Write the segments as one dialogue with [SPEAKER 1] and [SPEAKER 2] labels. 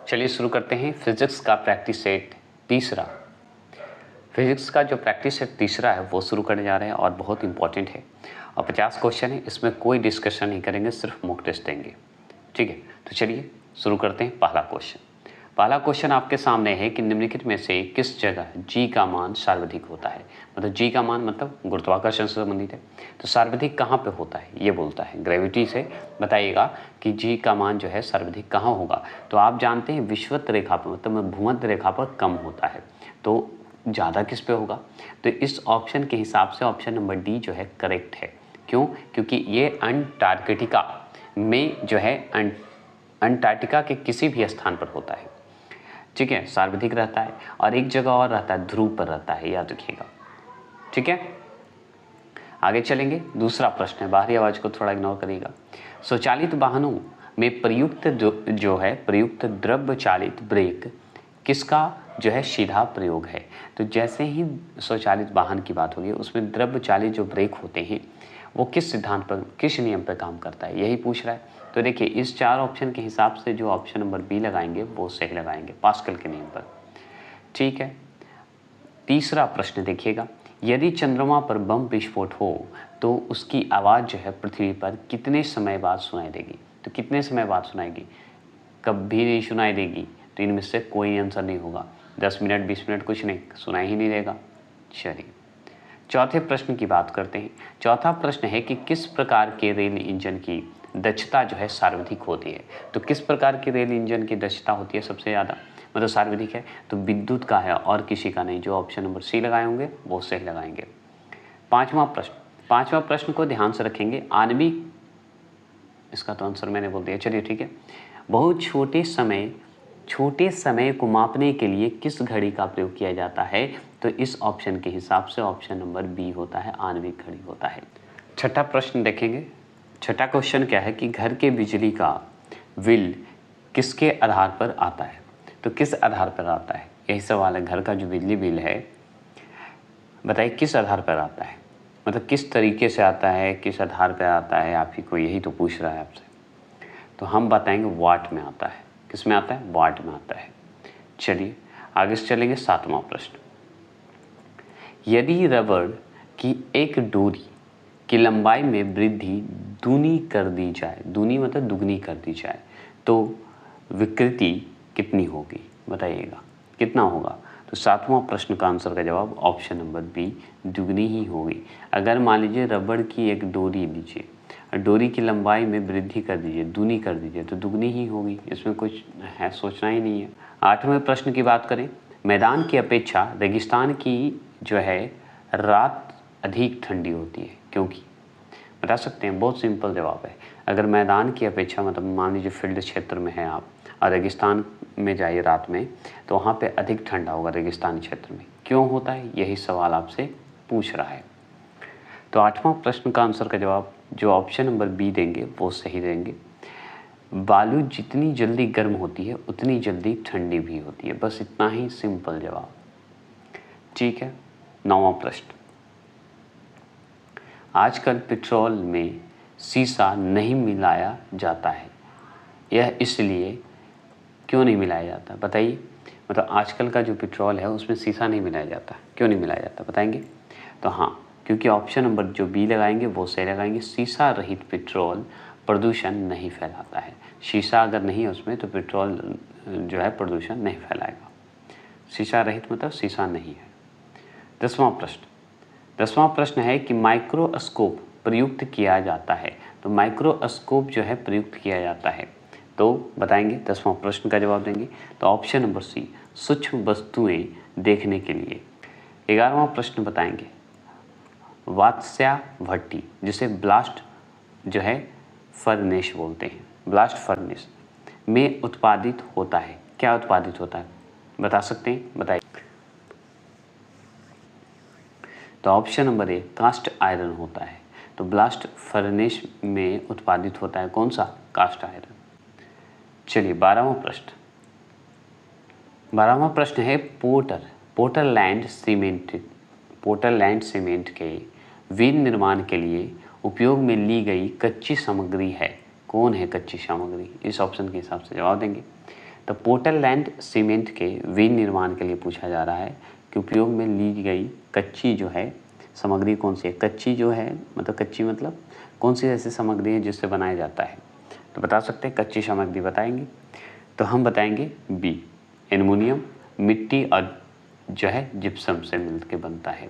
[SPEAKER 1] चलिए शुरू करते हैं फिजिक्स का प्रैक्टिस सेट तीसरा। फिजिक्स का जो प्रैक्टिस सेट तीसरा है वो शुरू करने जा रहे हैं और बहुत इंपॉर्टेंट है और 50 क्वेश्चन है। इसमें कोई डिस्कशन नहीं करेंगे, सिर्फ मॉक टेस्ट देंगे। ठीक है, तो चलिए शुरू करते हैं। पहला क्वेश्चन आपके सामने है कि निम्नलिखित में से किस जगह g का मान सर्वाधिक होता है। मतलब g का मान मतलब गुरुत्वाकर्षण से संबंधित है, तो सर्वाधिक कहाँ पे होता है ये बोलता है। ग्रेविटी से बताइएगा कि g का मान जो है सर्वाधिक कहाँ होगा। तो आप जानते हैं विषुवत रेखा पर मतलब भूमध्य रेखा पर कम होता है, तो ज़्यादा किस पे होगा। तो इस ऑप्शन के हिसाब से ऑप्शन नंबर डी जो है करेक्ट है। क्यों? क्योंकि ये अंटार्कटिका में जो है अंटार्कटिका के किसी भी स्थान पर होता है। ठीक है, सर्वाधिक रहता है। और एक जगह और रहता है, ध्रुव पर रहता है, याद रखिएगा। ठीक है, आगे चलेंगे। दूसरा प्रश्न है, बाहरी आवाज को थोड़ा इग्नोर करिएगा। स्वचालित वाहनों में प्रयुक्त प्रयुक्त द्रव्य चालित ब्रेक किसका जो है सीधा प्रयोग है। तो जैसे ही स्वचालित वाहन की बात होगी उसमें द्रव्य चालित जो ब्रेक होते हैं वो किस सिद्धांत पर, किस नियम पर काम करता है, यही पूछ रहा है। तो देखिए इस चार ऑप्शन के हिसाब से जो ऑप्शन नंबर बी लगाएंगे वो सही लगाएंगे, पास्कल के नियम पर। ठीक है, तीसरा प्रश्न देखिएगा, यदि चंद्रमा पर बम विस्फोट हो तो उसकी आवाज़ जो है पृथ्वी पर कितने समय बाद सुनाई देगी। तो कितने समय बाद सुनाएगी, कभी नहीं सुनाई देगी। तो इनमें से कोई आंसर नहीं होगा। 10 मिनट 20 मिनट कुछ नहीं, सुनाई ही नहीं देगा। चलिए चौथे प्रश्न की बात करते हैं। चौथा प्रश्न है कि किस प्रकार के रेल इंजन की दक्षता जो है सर्वाधिक होती है। तो किस प्रकार की रेल इंजन की दक्षता होती है सबसे ज़्यादा, मतलब सर्वाधिक है। तो विद्युत का है और किसी का नहीं। जो ऑप्शन नंबर सी लगाए होंगे वो सही लगाएंगे। पांचवा प्रश्न को ध्यान से रखेंगे। आणविक, इसका तो आंसर मैंने बोल दिया। चलिए ठीक है, बहुत छोटे समय को मापने के लिए किस घड़ी का प्रयोग किया जाता है। तो इस ऑप्शन के हिसाब से ऑप्शन नंबर बी होता है, आणविक घड़ी होता है। छठा प्रश्न देखेंगे। छठा क्वेश्चन क्या है कि घर के बिजली का बिल किसके आधार पर आता है। तो किस आधार पर आता है, यही सवाल है। घर का जो बिजली बिल है बताइए किस आधार पर आता है, मतलब किस तरीके से आता है, किस आधार पर आता है, आप ही को यही तो पूछ रहा है आपसे। तो हम बताएंगे वाट में आता है। किस में आता है, वाट में आता है। चलिए आगे से चलेंगे। सातवां प्रश्न, यदि रबड़ की एक डोरी की लंबाई में वृद्धि दूनी कर दी जाए, दूनी मतलब दुगनी कर दी जाए, तो विकृति कितनी होगी, बताइएगा कितना होगा। तो सातवां प्रश्न का आंसर का जवाब ऑप्शन नंबर बी, दुगनी ही होगी। अगर मान लीजिए रबड़ की एक डोरी लीजिए, डोरी की लंबाई में वृद्धि कर दीजिए, दूनी कर दीजिए, तो दुगनी ही होगी, इसमें कुछ है सोचना ही नहीं है। आठवें प्रश्न की बात करें, मैदान की अपेक्षा रेगिस्तान की जो है रात अधिक ठंडी होती है, क्योंकि बता सकते हैं। बहुत सिंपल जवाब है। अगर मैदान की अपेक्षा मतलब मान लीजिए फील्ड क्षेत्र में है आप और रेगिस्तान में जाइए रात में, तो वहाँ पे अधिक ठंडा होगा रेगिस्तानी क्षेत्र में। क्यों होता है, यही सवाल आपसे पूछ रहा है। तो आठवां प्रश्न का आंसर का जवाब जो ऑप्शन नंबर बी देंगे वो सही देंगे। बालू जितनी जल्दी गर्म होती है उतनी जल्दी ठंडी भी होती है, बस इतना ही सिंपल जवाब। ठीक है, नौवां प्रश्न, आजकल पेट्रोल में शीशा नहीं मिलाया जाता है, यह इसलिए क्यों नहीं मिलाया जाता, बताइए। मतलब आजकल का जो पेट्रोल है उसमें शीशा नहीं मिलाया जाता, क्यों नहीं मिलाया जाता बताएंगे। तो हाँ, क्योंकि ऑप्शन नंबर जो बी लगाएंगे वो सही लगाएंगे। शीशा रहित पेट्रोल प्रदूषण नहीं फैलाता है। शीशा अगर नहीं है उसमें तो पेट्रोल जो है प्रदूषण नहीं फैलाएगा। शीशा रहित मतलब शीशा नहीं है। दसवां प्रश्न है कि माइक्रोस्कोप प्रयुक्त किया जाता है। तो माइक्रोस्कोप जो है प्रयुक्त किया जाता है, तो बताएंगे। 10वां प्रश्न का जवाब देंगे तो ऑप्शन नंबर सी, सूक्ष्म वस्तुएं देखने के लिए। 11वां प्रश्न बताएंगे, वात्स्या भट्टी जिसे ब्लास्ट जो है फर्नेस बोलते हैं, ब्लास्ट फर्नेस में उत्पादित होता है। क्या उत्पादित होता है बता सकते हैं, बताइए। तो option number A, cast iron होता है। तो ब्लास्ट फर्नेस में उत्पादित होता है कौन सा, कास्ट आयरन। चलिए 12वां प्रश्न है पोर्टलैंड सीमेंट के विनिर्माण के लिए उपयोग में ली गई कच्ची सामग्री है। कौन है कच्ची सामग्री, इस ऑप्शन के हिसाब से जवाब देंगे। तो पोर्टलैंड सीमेंट के विनिर्माण के लिए पूछा जा रहा है कि उपयोग में ली गई कच्ची जो है सामग्री कौन सी है। कच्ची जो है मतलब कच्ची मतलब कौन सी ऐसी सामग्री है जिससे बनाया जाता है, तो बता सकते हैं कच्ची सामग्री बताएंगे। तो हम बताएंगे बी, एल्युमिनियम, मिट्टी और जो है जिप्सम से मिलकर बनता है।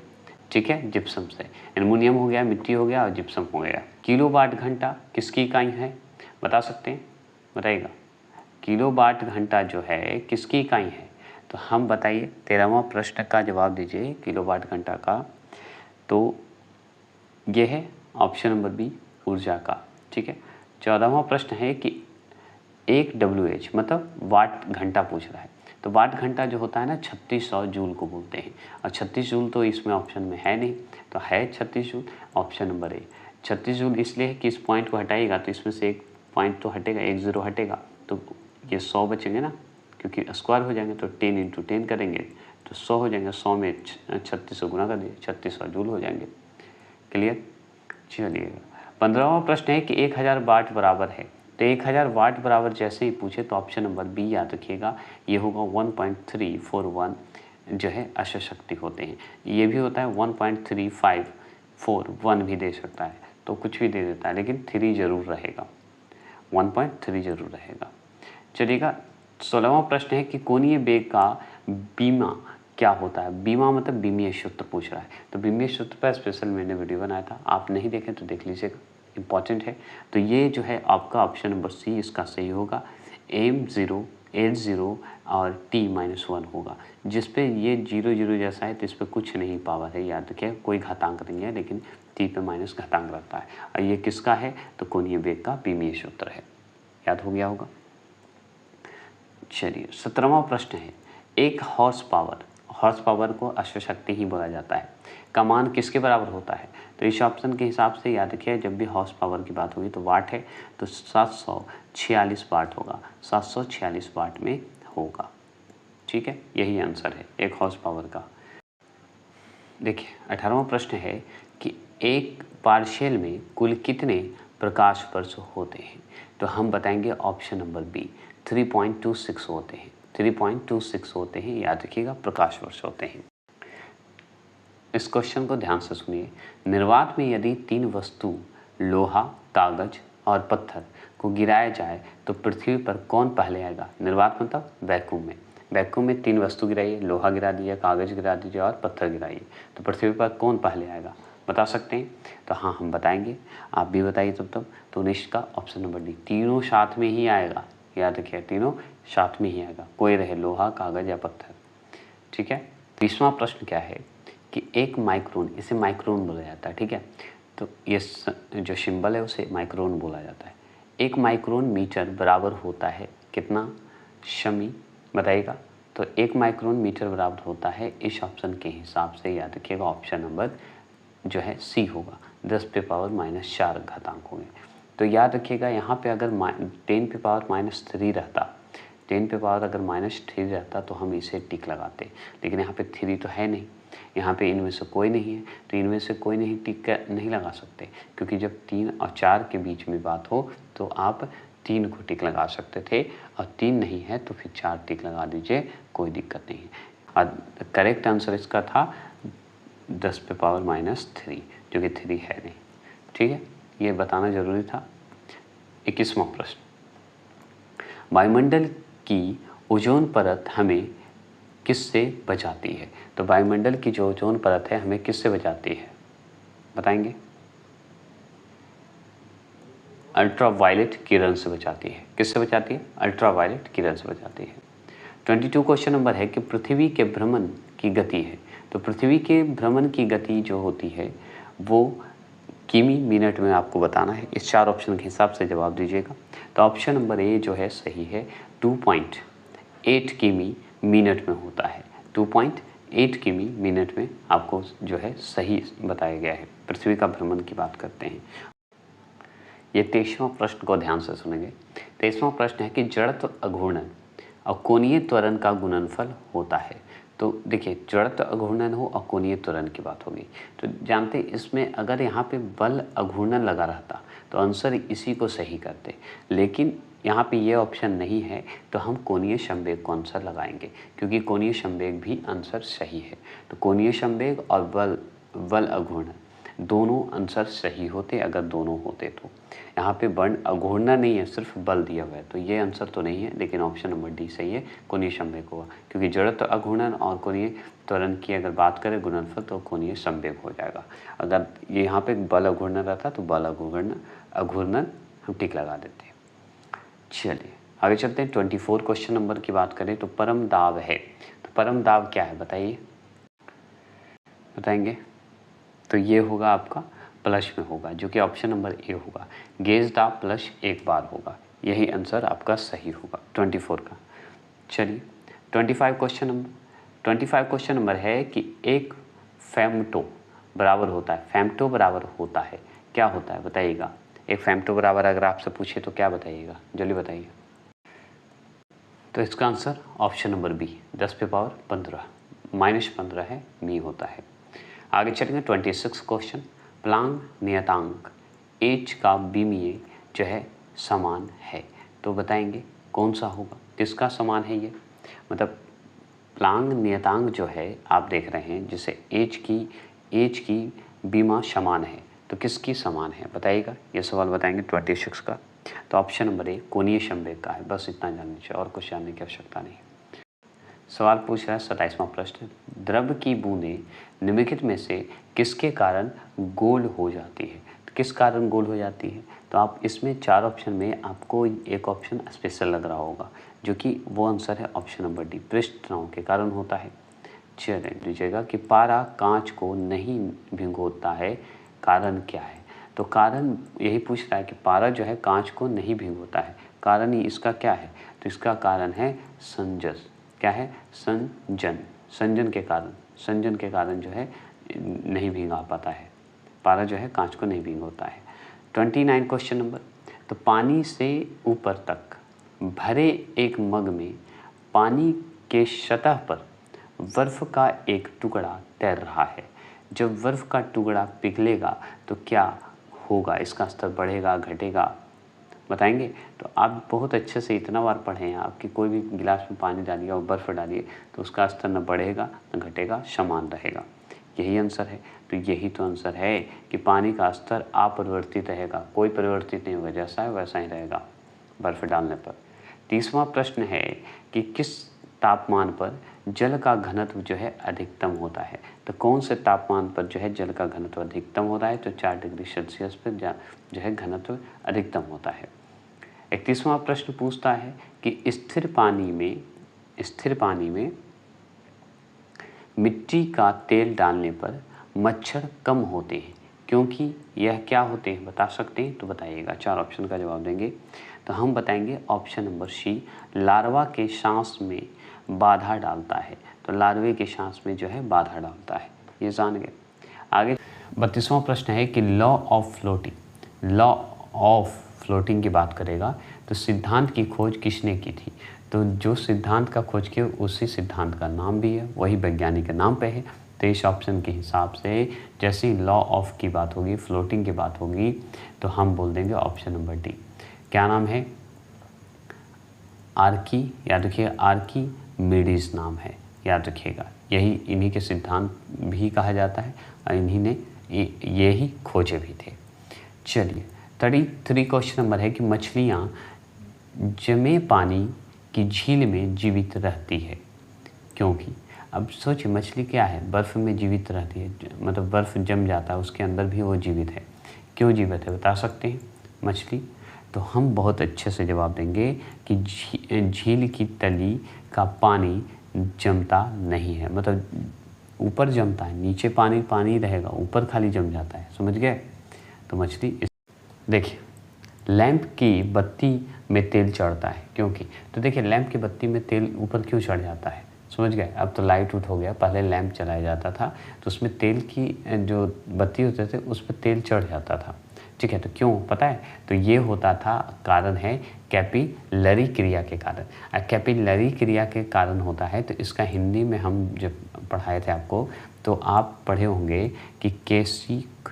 [SPEAKER 1] ठीक है, जिप्सम से। एल्युमिनियम हो गया, मिट्टी हो गया और जिप्सम हो गया। किलोवाट घंटा किसकी इकाई है, बता सकते हैं, बताइएगा। किलोवाट घंटा जो है किसकी इकाई है, तो हम बताइए 13वां प्रश्न का जवाब दीजिए किलोवाट घंटा का। तो ये है ऑप्शन नंबर बी, ऊर्जा का। ठीक है, 14वां प्रश्न है कि 1 WH मतलब वाट घंटा पूछ रहा है। तो वाट घंटा जो होता है ना 3600 जूल को बोलते हैं, और 36 जूल तो इसमें ऑप्शन में है नहीं, तो है 36 जूल, ऑप्शन नंबर ए। 36 जूल इसलिए है कि इस पॉइंट को हटाइएगा तो इसमें से एक पॉइंट तो हटेगा, एक ज़ीरो हटेगा, तो ये 100 बचेंगे ना, क्योंकि स्क्वायर हो जाएंगे तो 10 × 10 करेंगे तो 100 हो जाएंगे। 100 में 3600 गुना कर दिए, 3600 जूल हो जाएंगे। क्लियर, चलिएगा। 15वां प्रश्न है कि 1000 वाट बराबर है। तो 1000 वाट बराबर जैसे ही पूछे तो ऑप्शन नंबर बी याद रखिएगा, ये होगा 1.341 जो है अश्व शक्ति होते हैं। ये भी होता है 1.3541 भी दे सकता है, तो कुछ भी दे देता है, लेकिन 3 जरूर रहेगा, 1.3 जरूर रहेगा। चलिएगा, 16वां प्रश्न है कि कोणीय वेग का बीमा क्या होता है। बीमा मतलब बीमीय सूत्र पूछ रहा है, तो बीमीय सूत्र पर स्पेशल मैंने वीडियो बनाया था, आप नहीं देखें तो देख लीजिएगा, इम्पॉर्टेंट है। तो ये जो है आपका ऑप्शन नंबर सी इसका सही होगा। M0 H0 और T-1 होगा, जिस पे ये 0 जैसा है तो इस पर कुछ नहीं पावर है, याद रखिए, कोई घातांक नहीं है, लेकिन T पे माइनस घातांक रहता है। और ये किसका है, तो कोणीय वेग का बीमीय सूत्र है, याद हो गया होगा। चलिए, 17वां प्रश्न है, एक हॉर्स पावर को अश्वशक्ति ही बोला जाता है, का मान किसके बराबर होता है। तो इस ऑप्शन के हिसाब से याद रखिए, जब भी हॉर्स पावर की बात होगी तो वाट है, तो 746 वाट होगा, 746 वाट में होगा। ठीक है, यही आंसर है एक हॉर्स पावर का। देखिए, 18वां प्रश्न है कि एक पार्शियल में कुल कितने प्रकाश वर्ष होते हैं। तो हम बताएंगे ऑप्शन नंबर बी, 3.26 होते हैं, 3.26 होते हैं, याद रखिएगा, प्रकाश वर्ष होते हैं। इस क्वेश्चन को ध्यान से सुनिए। निर्वात में यदि 3 वस्तु लोहा, कागज और पत्थर को गिराया जाए तो पृथ्वी पर कौन पहले आएगा। निर्वात मतलब वैक्यूम में, वैक्यूम में 3 वस्तु गिराइए, लोहा गिरा दीजिए, कागज गिरा दीजिए और पत्थर गिराइए, तो पृथ्वी पर कौन पहले आएगा, बता सकते हैं। तो हाँ, हम बताएंगे, आप भी बताइए तब। तो निश्चित का ऑप्शन नंबर डी, तीनों साथ में ही आएगा, याद रखिए, तीनों साथ में ही आएगा, कोई रहे लोहा, कागज या पत्थर। ठीक है, 20वां प्रश्न क्या है कि एक माइक्रोन, इसे माइक्रोन बोला जाता है। ठीक है, तो ये जो सिंबल है उसे माइक्रोन बोला जाता है। एक माइक्रोन मीटर बराबर होता है कितना शमी, बताइएगा। तो 1 माइक्रोन मीटर बराबर होता है, इस ऑप्शन के हिसाब से याद रखिएगा ऑप्शन नंबर जो है सी होगा, 10⁻⁻4 घातांक होंगे। तो याद रखिएगा, यहाँ पे अगर 10⁻³ रहता, 10 अगर -3 रहता तो हम इसे टिक लगाते, लेकिन यहाँ पे 3 तो है नहीं, यहाँ पे इनमें से कोई नहीं है, तो इनमें से कोई नहीं टिक नहीं लगा सकते, क्योंकि जब 3 और 4 के बीच में बात हो तो आप 3 को टिक लगा सकते थे, और 3 नहीं है तो फिर 4 टिक लगा दीजिए, कोई दिक्कत नहीं है। और करेक्ट आंसर इसका था 10⁻³ जो कि 3 है नहीं। ठीक है, ये बताना जरूरी था। 21वां प्रश्न, वायुमंडल की ओजोन परत हमें किससे बचाती है। तो वायुमंडल की जो ओजोन परत है हमें किससे बचाती है, बताएंगे। अल्ट्रावायलेट किरण से बचाती है, किससे बचाती है, अल्ट्रावायलेट किरण से बचाती है। 22 क्वेश्चन नंबर है कि पृथ्वी के भ्रमण की गति है। तो पृथ्वी के भ्रमण की गति जो होती है वो किमी मिनट में आपको बताना है। इस 4 ऑप्शन के हिसाब से जवाब दीजिएगा। तो ऑप्शन नंबर ए जो है सही है, 2.8 किमी मिनट में होता है, 2.8 किमी मिनट में आपको जो है सही बताया गया है। पृथ्वी का भ्रमण की बात करते हैं। ये 23वां प्रश्न को ध्यान से सुनेंगे। 23वां प्रश्न है कि जड़त्व अघूर्णन और कोणीय त्वरण का गुणनफल होता है। तो देखिए, जड़त्व अघूर्णन हो और कोणीय त्वरण की बात होगी, तो जानते इसमें अगर यहाँ पे बल अघूर्णन लगा रहता तो आंसर इसी को सही करते, लेकिन यहाँ पे ये ऑप्शन नहीं है तो हम कोणीय संवेग को आंसर लगाएंगे, क्योंकि कोणीय संवेग भी आंसर सही है। तो कोणीय संवेग और बल अघूर्णन दोनों आंसर सही होते अगर दोनों होते तो। यहाँ पे बल अघूर्णन नहीं है, सिर्फ बल दिया हुआ है, तो ये आंसर तो नहीं है, लेकिन ऑप्शन नंबर डी सही है, कोणीय संवेग होगा। क्योंकि जड़त्व अघूर्णन और कोणीय त्वरण की अगर बात करें गुणनफल तो कोणीय संवेग हो जाएगा। अगर ये यहाँ पे बल अघूर्णन रहता तो बल अघूर्णन हम टिक लगा देते हैं। चलिए आगे चलते हैं। 24 क्वेश्चन नंबर की बात करें तो परम दाब है, तो परम दाब क्या है बताइए, बताएंगे? तो ये होगा आपका प्लस में होगा, जो कि ऑप्शन नंबर ए होगा। गेज दाब प्लस एक बार होगा, यही आंसर आपका सही होगा 24 का। चलिए 25 क्वेश्चन नंबर है कि एक फेमटो बराबर होता है, फेमटो बराबर होता है, क्या होता है बताइएगा? एक फेमटो बराबर अगर आपसे पूछे तो क्या बताइएगा, जल्दी बताइए। तो इसका आंसर ऑप्शन नंबर बी 10 पे पावर 15 -15 है, मी होता है। आगे चलेंगे 26 क्वेश्चन। प्लांग नियतांक एच का बीमीय जो है समान है, तो बताएंगे कौन सा होगा, किसका समान है ये? मतलब प्लांग नियतांक जो है आप देख रहे हैं, जिसे एच की बीमा समान है, तो किसकी समान है बताइएगा? ये सवाल बताएंगे 26 का। तो ऑप्शन नंबर ए कोणीय संवेग का है, बस इतना जानना चाहिए और कुछ जानने की आवश्यकता नहीं। सवाल पूछ रहा है 27वां प्रश्न, द्रव की बूंदें निम्नलिखित में से किसके कारण गोल हो जाती है? तो किस कारण गोल हो जाती है? तो आप इसमें 4 ऑप्शन में आपको एक ऑप्शन स्पेशल लग रहा होगा, जो कि वो आंसर है ऑप्शन नंबर डी, पृष्ठ तनाव के कारण होता है। चलिए लीजिएगा कि पारा कांच को नहीं भिगोता है, कारण क्या है? तो कारण यही पूछ रहा है कि पारा जो है कांच को नहीं भिगोता है, कारण ही इसका क्या है? तो इसका कारण है संजस, क्या है? संजन के कारण जो है नहीं भिगा पाता है, पारा जो है कांच को नहीं भिगोता है। 29 क्वेश्चन नंबर, तो पानी से ऊपर तक भरे एक मग में पानी के सतह पर बर्फ का एक टुकड़ा तैर रहा है, जब बर्फ का टुकड़ा पिघलेगा तो क्या होगा? इसका स्तर बढ़ेगा घटेगा, बताएंगे? तो आप बहुत अच्छे से इतना बार पढ़े हैं आप कि कोई भी गिलास में पानी डालिए और बर्फ़ डालिए तो उसका स्तर न बढ़ेगा न घटेगा, समान रहेगा, यही आंसर है। तो यही तो आंसर है कि पानी का स्तर अपरिवर्तित रहेगा, कोई परिवर्तित नहीं होगा, जैसा है वैसा ही रहेगा बर्फ़ डालने पर। 30वां प्रश्न है कि किस तापमान पर जल का घनत्व जो है अधिकतम होता है? तो कौन से तापमान पर जो है जल का घनत्व अधिकतम होता है? तो 4 डिग्री सेल्सियस पर जो है घनत्व अधिकतम होता है। 31वां प्रश्न पूछता है कि स्थिर पानी में मिट्टी का तेल डालने पर मच्छर कम होते हैं, क्योंकि यह क्या होते हैं बता सकते हैं? तो बताइएगा, 4 ऑप्शन का जवाब देंगे। तो हम बताएंगे ऑप्शन नंबर सी, लार्वा के सांस में बाधा डालता है, तो लार्वे के सांस में जो है बाधा डालता है, ये जान गए। आगे 32वां प्रश्न है कि लॉ ऑफ फ्लोटिंग की बात करेगा तो सिद्धांत की खोज किसने की थी? तो जो सिद्धांत का खोज किया उसी सिद्धांत का नाम भी है, वही वैज्ञानिक के नाम पे है। तो इस ऑप्शन के हिसाब से जैसे ही लॉ ऑफ की बात होगी, फ्लोटिंग की बात होगी, तो हम बोल देंगे ऑप्शन नंबर डी। क्या नाम है? आर्की, याद रखिए आर्कीमिडीज नाम है, याद रखिएगा। यही इन्हीं के सिद्धांत भी कहा जाता है और इन्हीं ने यही खोजे भी थे। चलिए 33 क्वेश्चन नंबर है कि मछलियाँ जमे पानी की झील में जीवित रहती है, क्योंकि अब सोचिए मछली क्या है, बर्फ़ में जीवित रहती है, मतलब बर्फ़ जम जाता है उसके अंदर भी वो जीवित है। क्यों जीवित है बता सकते हैं मछली? तो हम बहुत अच्छे से जवाब देंगे कि झील की तली का पानी जमता नहीं है, मतलब ऊपर जमता है, नीचे पानी रहेगा, ऊपर खाली जम जाता है, समझ गए? तो मछली देखिए लैंप की बत्ती में तेल चढ़ता है, क्योंकि तो देखिए लैंप की बत्ती में तेल ऊपर क्यों चढ़ जाता है, समझ गए? अब तो लाइट उठ हो गया, पहले लैंप चलाया जाता था तो उसमें तेल की जो बत्ती होते थे उस पर तेल चढ़ जाता था, ठीक है? तो क्यों पता है? तो ये होता था, कारण है कैपिलरी क्रिया के कारण। कैपिलरी क्रिया के कारण होता है, तो इसका हिंदी में हम जब पढ़ाए थे आपको तो आप पढ़े होंगे कि केशिक,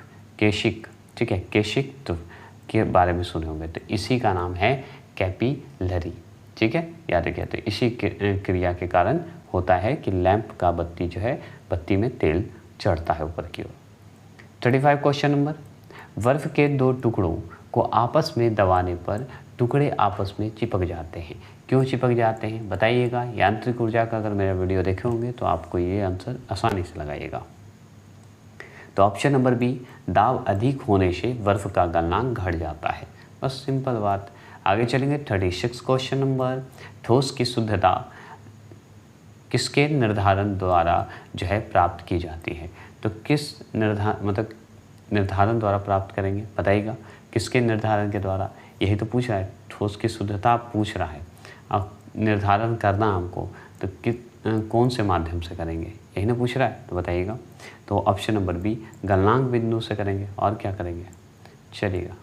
[SPEAKER 1] ठीक है, केशिक के बारे में सुने होंगे, तो इसी का नाम है कैपिलरी। ठीक है, याद रखिए। तो इसी क्रिया के कारण होता है कि लैंप का बत्ती जो है, बत्ती में तेल चढ़ता है ऊपर की ओर। 35 क्वेश्चन नंबर, बर्फ के दो टुकड़ों को आपस में दबाने पर टुकड़े आपस में चिपक जाते हैं, क्यों चिपक जाते हैं बताइएगा। यांत्रिक ऊर्जा का अगर मेरा वीडियो देखे होंगे तो आपको ये आंसर आसानी से लगाइएगा। तो ऑप्शन नंबर बी, दाब अधिक होने से बर्फ का गलनांक घट जाता है। बस सिंपल बात। आगे चलेंगे 36 क्वेश्चन नंबर, ठोस की शुद्धता किसके निर्धारण द्वारा जो है प्राप्त की जाती है। तो किस निर्धारण द्वारा प्राप्त करेंगे बताइएगा, किसके निर्धारण के द्वारा। यही तो पूछ रहा है, ठोस की शुद्धता पूछ रहा है, अब निर्धारण करना हमको, तो कौन से माध्यम से करेंगे, यही ना पूछ रहा है। तो बताइएगा। तो ऑप्शन नंबर बी, गलनांक बिंदु से करेंगे। और क्या करेंगे, चलिएगा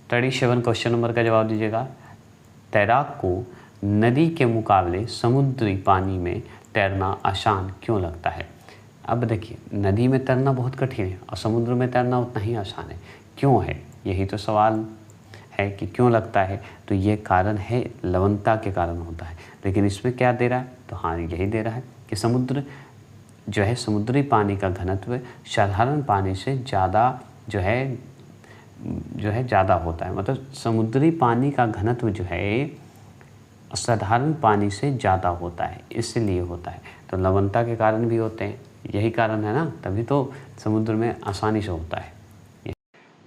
[SPEAKER 1] 37 क्वेश्चन नंबर का जवाब दीजिएगा। तैराक को नदी के मुकाबले समुद्री पानी में तैरना आसान क्यों लगता है। अब देखिए, नदी में तैरना बहुत कठिन है और समुद्र में तैरना उतना ही आसान है, क्यों है, यही तो सवाल है कि क्यों लगता है। तो ये कारण है लवणता के कारण होता है। लेकिन इसमें क्या दे रहा है, तो हाँ यही दे रहा है कि समुद्र जो है, समुद्री पानी का घनत्व साधारण पानी से ज़्यादा जो है ज़्यादा होता है। मतलब समुद्री पानी का घनत्व जो है साधारण पानी से ज़्यादा होता है, इसलिए होता है। तो लवणता के कारण भी होते हैं, यही कारण है ना, तभी तो समुद्र में आसानी से होता है।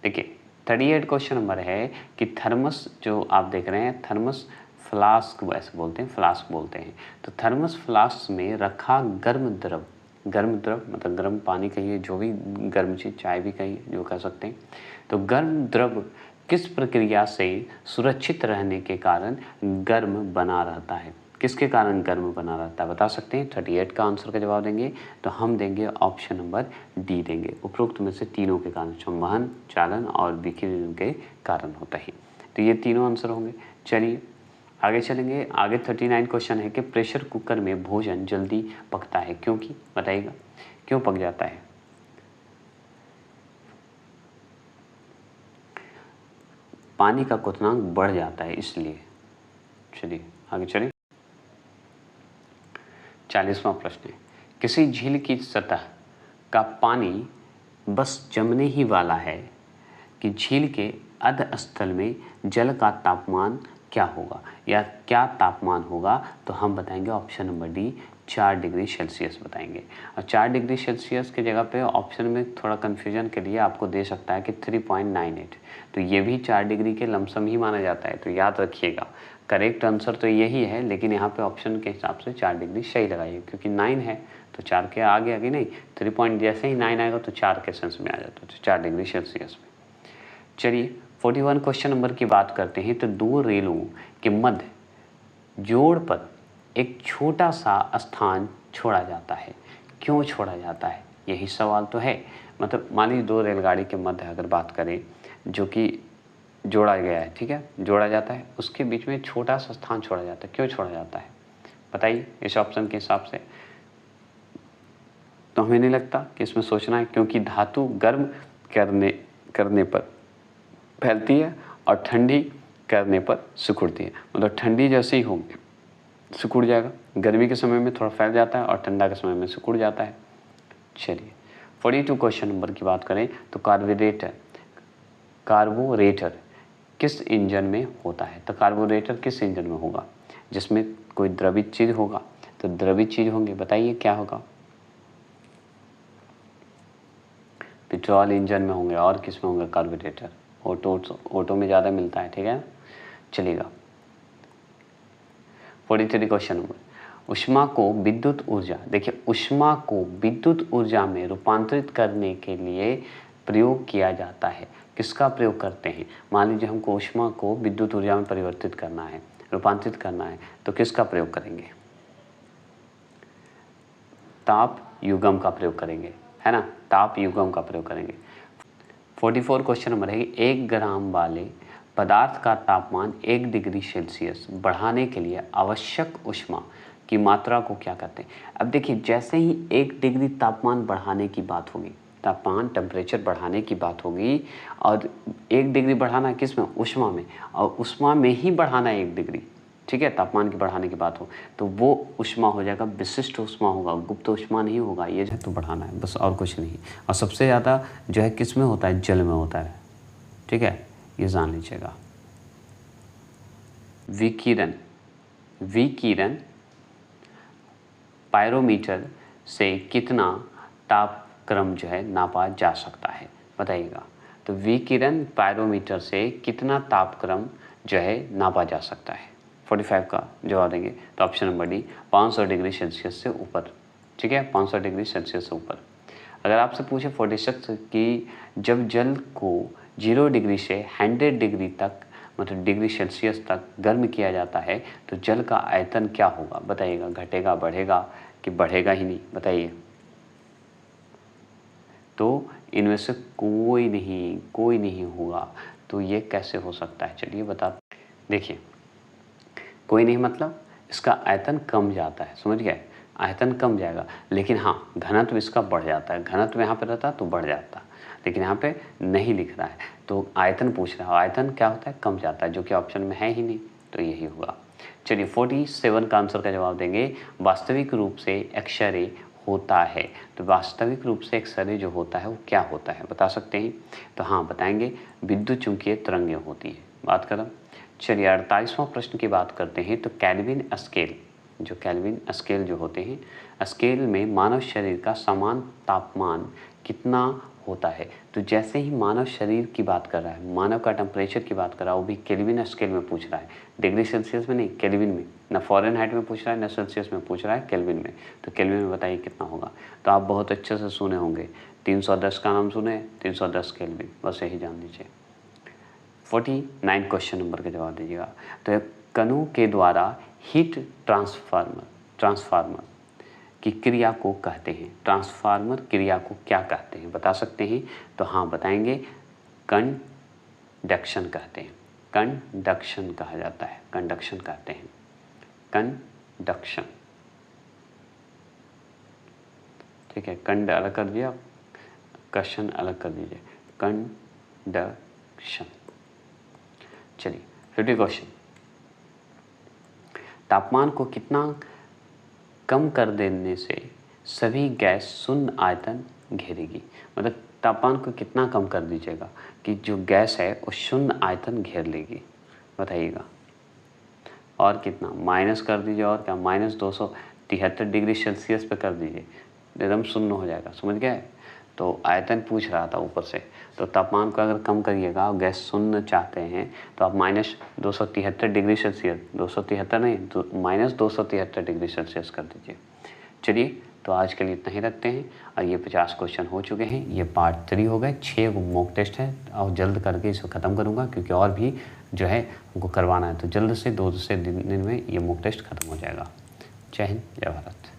[SPEAKER 1] देखिए 38 क्वेश्चन नंबर है कि थर्मस जो आप देख रहे हैं, थर्मस फ्लास्क वैसे बोलते हैं, फ्लास्क बोलते हैं। तो थर्मस फ्लास्क में रखा गर्म द्रव मतलब गर्म पानी कहिए, जो भी गर्म चीज़, चाय भी कहिए, जो कह सकते हैं। तो गर्म द्रव किस प्रक्रिया से सुरक्षित रहने के कारण गर्म बना रहता है, किसके कारण गर्म बना रहता है बता सकते हैं। 38 का आंसर का जवाब देंगे तो हम देंगे ऑप्शन नंबर डी देंगे। उपरोक्त में से तीनों के कारण, संवहन, चालन और विकिरण के कारण होता है। तो ये तीनों आंसर होंगे। चलिए आगे चलेंगे। आगे 39 क्वेश्चन है कि प्रेशर कुकर में भोजन जल्दी पकता है, क्योंकि बताइएगा क्यों पक जाता है। पानी का क्वथनांक बढ़ जाता है इसलिए। चलिए आगे चलिए। 40वां प्रश्न है, किसी झील की सतह का पानी बस जमने ही वाला है कि झील के अधस्थल में जल का तापमान क्या होगा, या क्या तापमान होगा। तो हम बताएंगे option number D, 4 degree Celsius बताएंगे। और 4 डिग्री सेल्सियस की जगह पे ऑप्शन में थोड़ा कन्फ्यूजन के लिए आपको दे सकता है कि 3.98। तो ये भी 4 डिग्री के लमसम ही माना जाता है। तो याद रखिएगा, करेक्ट आंसर तो यही है, लेकिन यहाँ पे ऑप्शन के हिसाब से 4 डिग्री सही लगाइए, क्योंकि 9 है तो 4 के आगे नहीं, 3 पॉइंट जैसे ही 9 आएगा तो 4 के सेंस में आ जाता है, तो 4 डिग्री सेल्सियस में। चलिए 41 क्वेश्चन नंबर की बात करते हैं। तो दो रेलों के मध्य जोड़ पर एक छोटा सा स्थान छोड़ा जाता है, क्यों छोड़ा जाता है, यही सवाल तो है। मतलब मान लीजिए दो रेलगाड़ी के मध्य अगर बात करें, जो कि जोड़ा गया है, ठीक है, जोड़ा जाता है, उसके बीच में छोटा सा स्थान छोड़ा जाता है, क्यों छोड़ा जाता है बताइए इस ऑप्शन के हिसाब से। तो हमें नहीं लगता कि इसमें सोचना है, क्योंकि धातु गर्म करने पर फैलती है और ठंडी करने पर सिकुड़ती है। मतलब ठंडी जैसे ही होगी सिकुड़ जाएगा, गर्मी के समय में थोड़ा फैल जाता है और ठंडा के समय में सिकुड़ जाता है। चलिए 42 क्वेश्चन नंबर की बात करें तो कार्बोरेटर किस इंजन में होता है। तो कार्बोरेटर किस इंजन में होगा, जिसमें कोई द्रवित चीज़ होगा। तो द्रवित चीज़ होंगे, बताइए क्या होगा। पेट्रोल इंजन में होंगे, और किस में होंगे कार्बोरेटर, ऑटो में ज़्यादा मिलता है, ठीक है। चलिएगा 43 क्वेश्चन नंबर, ऊष्मा को विद्युत ऊर्जा, देखिए ऊष्मा को विद्युत ऊर्जा में रूपांतरित करने के लिए प्रयोग किया जाता है, किसका प्रयोग करते हैं। मान लीजिए हमको ऊष्मा को विद्युत ऊर्जा में परिवर्तित करना है, रूपांतरित करना है, तो किसका प्रयोग करेंगे, ताप युग्म का प्रयोग करेंगे, है ना, ताप युग्म का प्रयोग करेंगे। 44 क्वेश्चन नंबर है कि 1 ग्राम वाले पदार्थ का तापमान 1 डिग्री सेल्सियस बढ़ाने के लिए आवश्यक ऊष्मा की मात्रा को क्या कहते हैं। अब देखिए, जैसे ही 1 डिग्री तापमान बढ़ाने की बात होगी, तापमान टेम्परेचर बढ़ाने की बात होगी और 1 डिग्री बढ़ाना किस में, ऊष्मा में, और ऊष्मा में ही बढ़ाना है 1 डिग्री, ठीक है, तापमान की बढ़ाने की बात हो तो वो ऊष्मा हो जाएगा विशिष्ट ऊष्मा होगा, गुप्त ऊष्मा नहीं होगा, ये जो है तो बढ़ाना है बस और कुछ नहीं। और सबसे ज़्यादा जो है किस में होता है, जल में होता है, ठीक है, ये जान लीजिएगा। विकिरण पायरोमीटर से कितना तापक्रम जो है नापा जा सकता है, बताइएगा। तो विकिरण पायरोमीटर से कितना तापक्रम जो है नापा जा सकता है, 45 का जवाब देंगे तो option number D 500 degree Celsius से ऊपर, ठीक है, 500 डिग्री सेल्सियस से ऊपर। अगर आपसे पूछे 46 कि जब जल को 0 डिग्री से 100 डिग्री तक मतलब डिग्री सेल्सियस तक गर्म किया जाता है तो जल का आयतन क्या होगा, बताइएगा। घटेगा, बढ़ेगा कि बढ़ेगा ही नहीं, बताइए। तो इनमें से कोई नहीं होगा, तो ये कैसे हो सकता है, चलिए बता। देखिए, कोई नहीं मतलब इसका आयतन कम जाता है, समझ गए, आयतन कम जाएगा, लेकिन हाँ घनत्व इसका बढ़ जाता है। घनत्व यहाँ पे रहता तो बढ़ जाता, लेकिन यहाँ पे नहीं लिख रहा है तो आयतन पूछ रहा है, आयतन क्या होता है, कम जाता है, जो कि ऑप्शन में है ही नहीं, तो यही होगा। चलिए 47 का आंसर का जवाब देंगे। वास्तविक रूप से एक्स-रे होता है, तो वास्तविक रूप से एक्स-रे जो होता है वो क्या होता है, बता सकते हैं। तो हाँ बताएंगे, विद्युत चुंबकीय तरंगें होती है। बात करें, चलिए 48वां प्रश्न की बात करते हैं। तो कैल्विन स्केल, जो कैल्विन स्केल जो होते हैं, स्केल में मानव शरीर का समान तापमान कितना होता है। तो जैसे ही मानव शरीर की बात कर रहा है, मानव का टेम्परेचर की बात कर रहा है, वो भी केल्विन स्केल में पूछ रहा है, डिग्री सेल्सियस में नहीं, केल्विन में। ना फ़ारेनहाइट में पूछ रहा है ना सेल्सियस में पूछ रहा है, केल्विन में। तो केल्विन में बताइए कितना होगा। तो आप बहुत अच्छे से सुने होंगे, 310 का नाम सुने, 310 केल्विन, बस यही जान लीजिए। 49 क्वेश्चन नंबर का जवाब दीजिएगा। तो कणों के द्वारा हीट ट्रांसफार्मर की क्रिया को कहते हैं, ट्रांसफार्मर क्रिया को क्या कहते हैं, बता सकते हैं। तो हाँ बताएंगे, कंडक्शन कहते हैं, कंडक्शन कहा जाता है, कंडक्शन कहते हैं, कंडक्शन, ठीक है। कंड अलग कर दिया, कशन अलग कर दीजिए, कंडक्शन। चलिए 50 क्वेश्चन, तापमान को कितना कम कर देने से सभी गैस शून्य आयतन घेरेगी, मतलब तापमान को कितना कम कर दीजिएगा कि जो गैस है वो शून्य आयतन घेर लेगी, बताइएगा। और कितना, माइनस कर दीजिए, और क्या, -273 डिग्री सेल्सियस पे कर दीजिए, एकदम शून्य हो जाएगा, समझ गए। तो आयतन पूछ रहा था ऊपर से, तो तापमान को अगर कम करिएगा और गैस शून्य चाहते हैं तो आप -273 डिग्री सेल्सियस, 273 नहीं तो -273 डिग्री सेल्सियस कर दीजिए। चलिए तो आज के लिए इतना ही रखते हैं, और ये 50 क्वेश्चन हो चुके हैं, ये पार्ट 3 हो गए, 6 मॉक टेस्ट है, और जल्द करके इसको ख़त्म करूँगा क्योंकि और भी जो है हमको करवाना है, तो जल्द से 2 से दिन में ये मॉक टेस्ट ख़त्म हो जाएगा। जय हिंद, जय भारत।